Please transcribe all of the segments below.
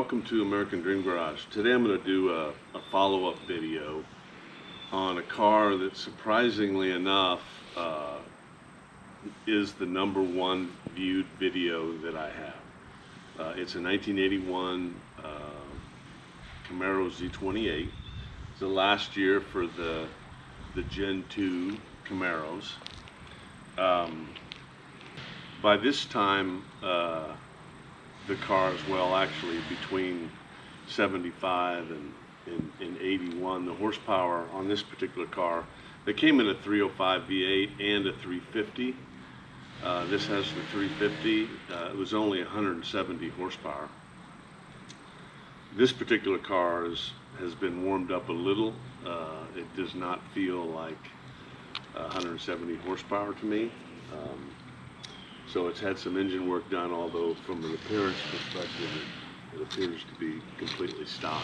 welcome to American Dream Garage. Today I'm going to do a follow-up video on a car that, surprisingly enough, is the #1 viewed video that I have. It's a 1981 Camaro Z28. It's the last year for the Gen 2 Camaros. By this time, the car is actually between 75 and 81. The horsepower on this particular car, they came in a 305 V8 and a 350. This has the 350. It was only 170 horsepower. This particular car has been warmed up a little. It does not feel like 170 horsepower to me. So it's had some engine work done, although from an appearance perspective it appears to be completely stock.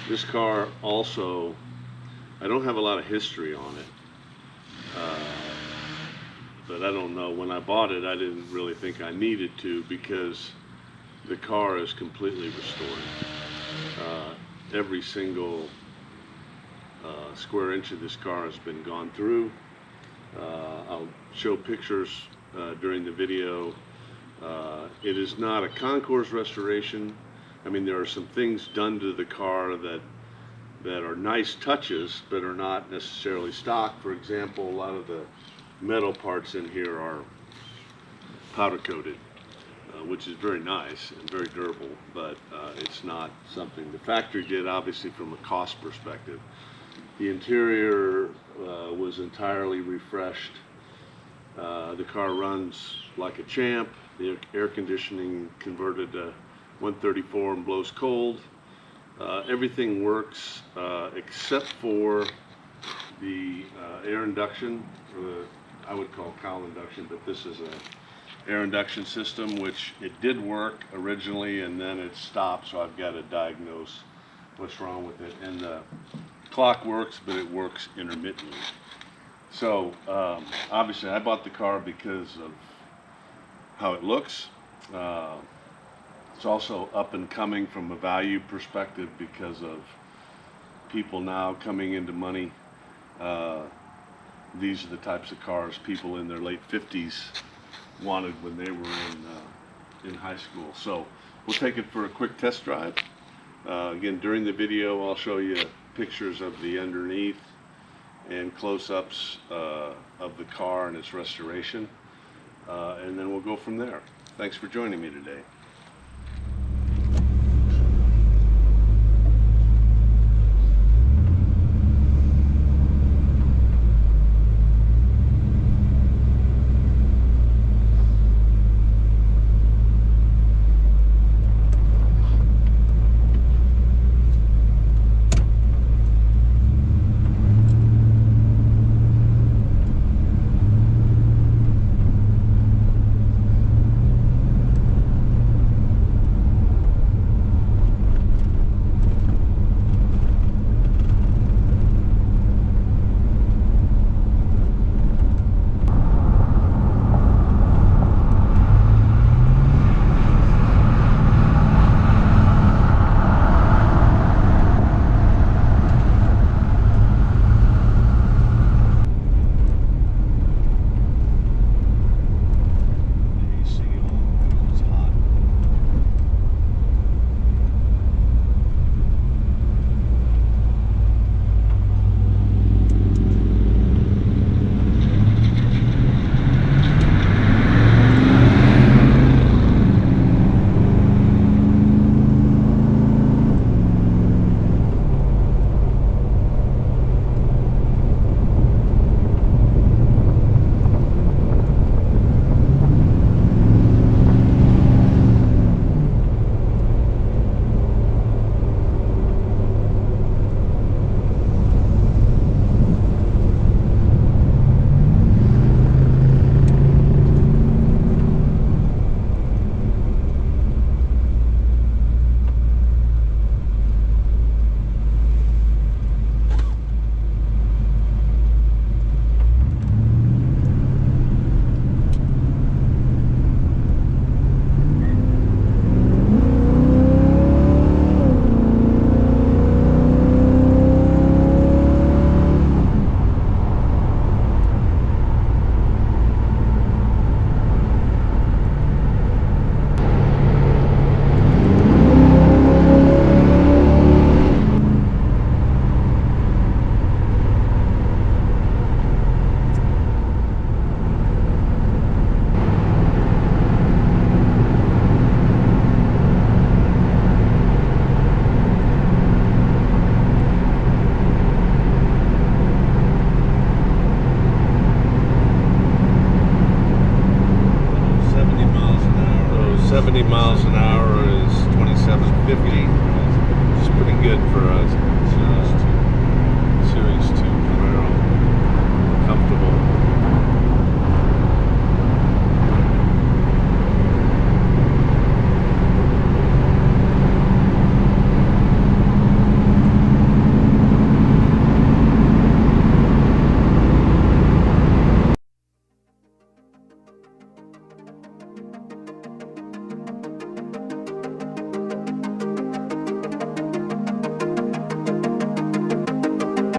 This car also, I don't have a lot of history on it, but I don't know, when I bought it I didn't really think I needed to, because the car is completely restored. Every single square inch of this car has been gone through. I'll show pictures during the video. It is not a concours restoration. I mean, there are some things done to the car that are nice touches, but are not necessarily stock. For example, a lot of the metal parts in here are powder coated, which is very nice and very durable, but it's not something the factory did, obviously, from a cost perspective. The interior was entirely refreshed. The car runs like a champ. The air conditioning converted to 134 and blows cold. Everything works except for the air induction, or the, I would call cowl induction, but this is a air induction system, which it did work originally and then it stopped, so I've got to diagnose what's wrong with it. And the clock works, but it works intermittently. So obviously I bought the car because of how it looks. It's also up and coming from a value perspective because of people now coming into money. These are the types of cars people in their late 50s wanted when they were in high school. So we'll take it for a quick test drive. Again, during the video I'll show you pictures of the underneath and close-ups of the car and its restoration, and then we'll go from there. Thanks for joining me today. miles an hour is 2750. It's pretty good for a Series 2 Camaro. Comfortable.